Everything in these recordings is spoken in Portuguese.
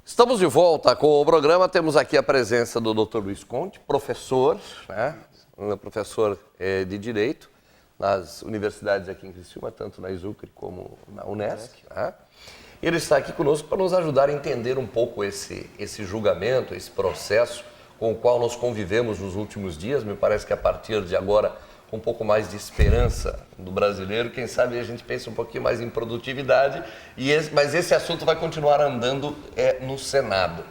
Estamos de volta com o programa. Temos aqui a presença do Dr. Luiz Conte, professor, né? Professor de Direito nas universidades aqui em Criciúma, tanto na ISUCRE como na Unesc. Né? Ele está aqui conosco para nos ajudar a entender um pouco esse julgamento, esse processo com o qual nós convivemos nos últimos dias. Me parece que a partir de agora, com um pouco mais de esperança do brasileiro, quem sabe a gente pensa um pouquinho mais em produtividade, mas esse assunto vai continuar andando no Senado.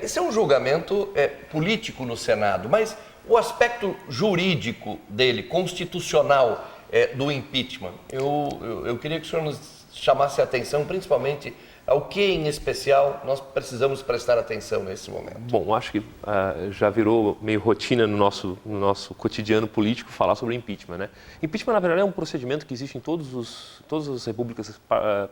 Esse é um julgamento político no Senado, mas o aspecto jurídico dele, constitucional, do impeachment, eu queria que o senhor nos chamasse a atenção, principalmente ao que, em especial, nós precisamos prestar atenção nesse momento. Bom, acho que já virou meio rotina no nosso cotidiano político falar sobre impeachment, né? Impeachment, na verdade, é um procedimento que existe em todas as repúblicas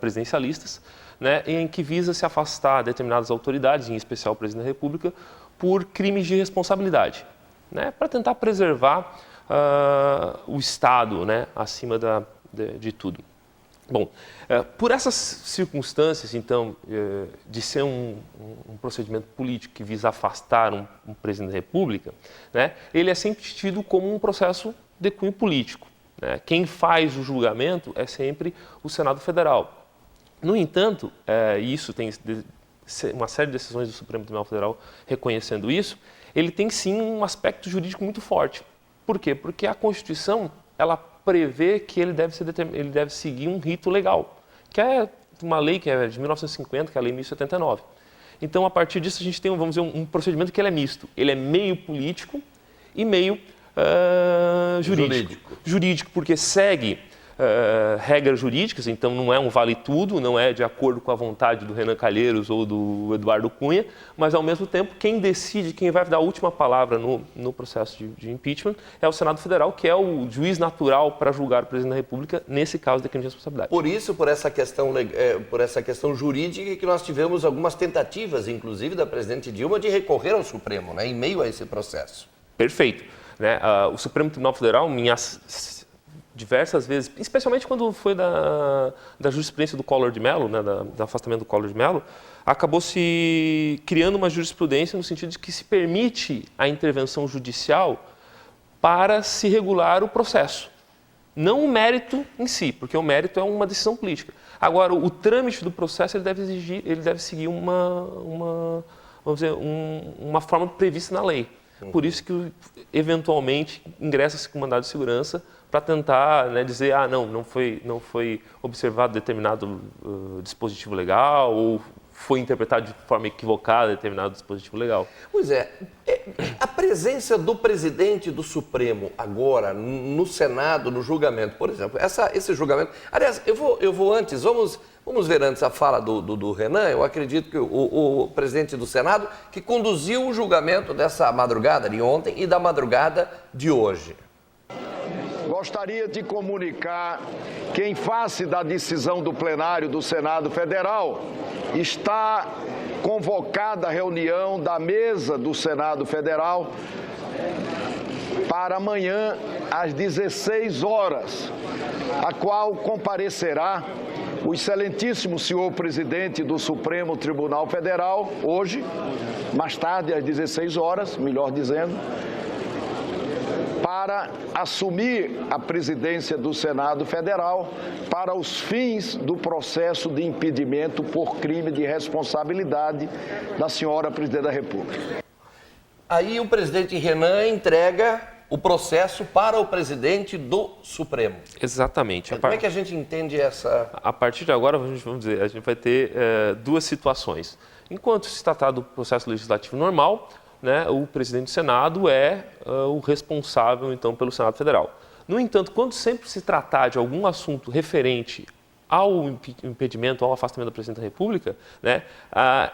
presidencialistas, né, em que visa se afastar determinadas autoridades, em especial o presidente da República, por crimes de responsabilidade, né, para tentar preservar o Estado, né, acima de tudo. Bom, por essas circunstâncias, então, de ser um procedimento político que visa afastar um presidente da República, né, ele é sempre tido como um processo de cunho político, né? Quem faz o julgamento é sempre o Senado Federal. No entanto, isso tem uma série de decisões do Supremo Tribunal Federal reconhecendo isso, ele tem sim um aspecto jurídico muito forte. Por quê? Porque a Constituição, ela prevê que ele deve seguir um rito legal, que é uma lei que é de 1950, que é a Lei 1079. Então, a partir disso, a gente tem, vamos dizer, um procedimento que ele é misto. Ele é meio político e meio jurídico. Jurídico, porque segue regras jurídicas, então não é um vale-tudo, não é de acordo com a vontade do Renan Calheiros ou do Eduardo Cunha, mas, ao mesmo tempo, quem decide, quem vai dar a última palavra no processo de impeachment é o Senado Federal, que é o juiz natural para julgar o presidente da República, nesse caso de crime de responsabilidade. Por isso, por essa questão jurídica, que nós tivemos algumas tentativas, inclusive, da presidente Dilma, de recorrer ao Supremo, né, em meio a esse processo. Perfeito. Né? O Supremo Tribunal Federal, diversas vezes, especialmente quando foi da jurisprudência do Collor de Mello, né, do afastamento do Collor de Mello, acabou se criando uma jurisprudência no sentido de que se permite a intervenção judicial para se regular o processo. Não o mérito em si, porque o mérito é uma decisão política. Agora, o trâmite do processo ele deve seguir uma forma prevista na lei. Por isso que, eventualmente, ingressa-se com mandado de segurança para tentar, né, dizer, não foi observado determinado dispositivo legal ou foi interpretado de forma equivocada determinado dispositivo legal. Pois a presença do presidente do Supremo agora no Senado, no julgamento, por exemplo, esse julgamento... Aliás, eu vou antes, vamos ver antes a fala do Renan. Eu acredito que o presidente do Senado que conduziu o julgamento dessa madrugada de ontem e da madrugada de hoje. Gostaria de comunicar que, em face da decisão do plenário do Senado Federal, está convocada a reunião da mesa do Senado Federal para amanhã, às 16 horas, a qual comparecerá o excelentíssimo senhor presidente do Supremo Tribunal Federal, hoje, mais tarde, às 16 horas, melhor dizendo, para assumir a presidência do Senado Federal para os fins do processo de impedimento por crime de responsabilidade da senhora presidente da República. Aí o presidente Renan entrega o processo para o presidente do Supremo. Exatamente. Como é que a gente entende essa... A partir de agora, a gente vai ter duas situações. Enquanto se tratar do processo legislativo normal, né, o presidente do Senado é o responsável, então, pelo Senado Federal. No entanto, quando sempre se tratar de algum assunto referente ao impedimento, ao afastamento do presidente da República, né,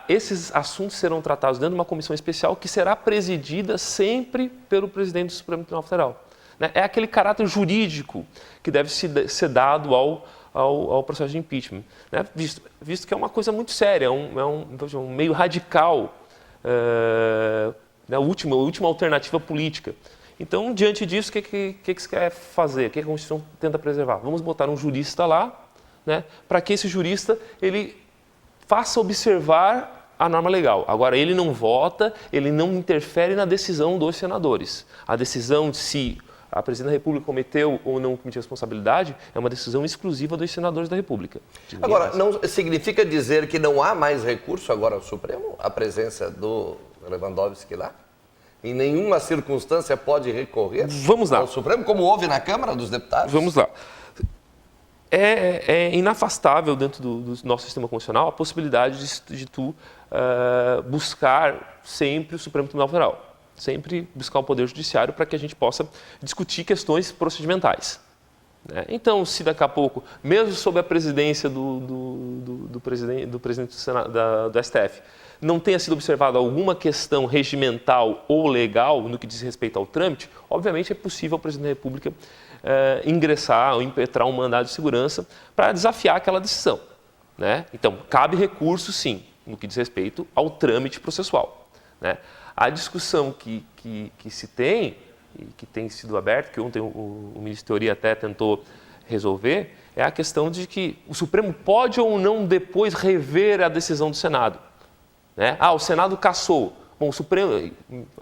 esses assuntos serão tratados dentro de uma comissão especial que será presidida sempre pelo presidente do Supremo Tribunal Federal. Né? É aquele caráter jurídico que deve ser dado ao processo de impeachment, né? Visto que é uma coisa muito séria, um meio radical, a última alternativa política. Então, diante disso, o que se quer fazer? O que a Constituição tenta preservar? Vamos botar um jurista lá, né, para que esse jurista ele faça observar a norma legal. Agora, ele não vota, ele não interfere na decisão dos senadores. A decisão de se a presidente da República cometeu ou não cometeu responsabilidade é uma decisão exclusiva dos senadores da República. Agora, não significa dizer que não há mais recurso agora ao Supremo, a presença do Lewandowski lá? Em nenhuma circunstância pode recorrer ao Supremo, como houve na Câmara dos Deputados? Vamos lá. É inafastável dentro do nosso sistema constitucional a possibilidade de tu buscar sempre o Supremo Tribunal Federal. Sempre buscar o Poder Judiciário para que a gente possa discutir questões procedimentais. Né? Então, se daqui a pouco, mesmo sob a presidência do presidente do STF, não tenha sido observada alguma questão regimental ou legal no que diz respeito ao trâmite, obviamente é possível ao presidente da República ingressar ou impetrar um mandado de segurança para desafiar aquela decisão. Né? Então, cabe recurso, sim, no que diz respeito ao trâmite processual. Né? A discussão que se tem, e que tem sido aberta, que ontem o ministro Teori até tentou resolver, é a questão de que o Supremo pode ou não depois rever a decisão do Senado. Né? O Senado cassou. Bom, o Supremo,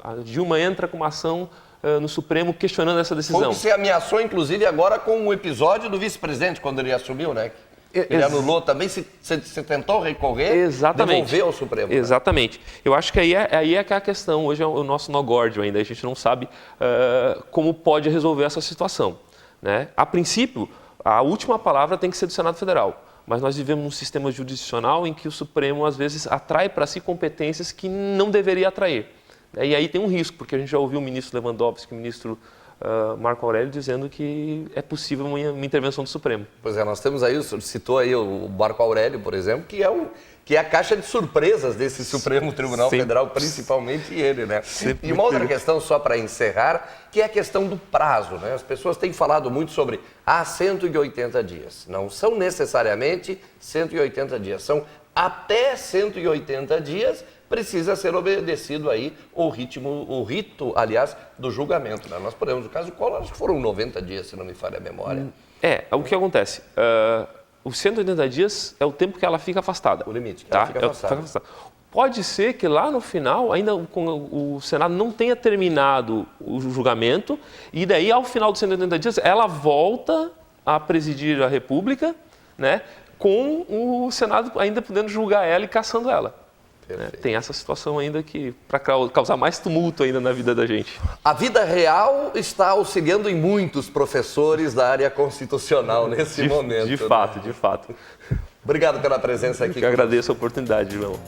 a Dilma entra com uma ação no Supremo questionando essa decisão. Foi o que se ameaçou, inclusive, agora com o episódio do vice-presidente, quando ele assumiu, né? Ele anulou também, se tentou recorrer, devolver ao Supremo. Exatamente. Né? Eu acho que aí é que é a questão. Hoje é o nosso nó górdio ainda. A gente não sabe como pode resolver essa situação. Né? A princípio, a última palavra tem que ser do Senado Federal. Mas nós vivemos num sistema jurisdicional em que o Supremo, às vezes, atrai para si competências que não deveria atrair. E aí tem um risco, porque a gente já ouviu o ministro Lewandowski, o ministro Marco Aurélio, dizendo que é possível uma intervenção do Supremo. Pois é, nós temos aí, o senhor citou aí o Marco Aurélio, por exemplo, que é a caixa de surpresas desse Supremo Tribunal Federal, principalmente ele, né? E uma outra questão, só para encerrar, que é a questão do prazo, né? As pessoas têm falado muito sobre 180 dias. Não são necessariamente 180 dias, são até 180 dias. Precisa ser obedecido aí o rito, aliás, do julgamento. Né? Nós podemos, no caso do Collor, acho que foram 90 dias, se não me falha a memória. O que acontece? Os 180 dias é o tempo que ela fica afastada. O limite, que ela fica afastada. Pode ser que lá no final, ainda o Senado não tenha terminado o julgamento, e daí, ao final dos 180 dias, ela volta a presidir a República, né, com o Senado ainda podendo julgar ela e cassando ela. Tem essa situação ainda que para causar mais tumulto ainda na vida da gente. A vida real está auxiliando em muitos professores da área constitucional nesse momento. De fato, de fato. Obrigado pela presença aqui. Eu agradeço a oportunidade, irmão.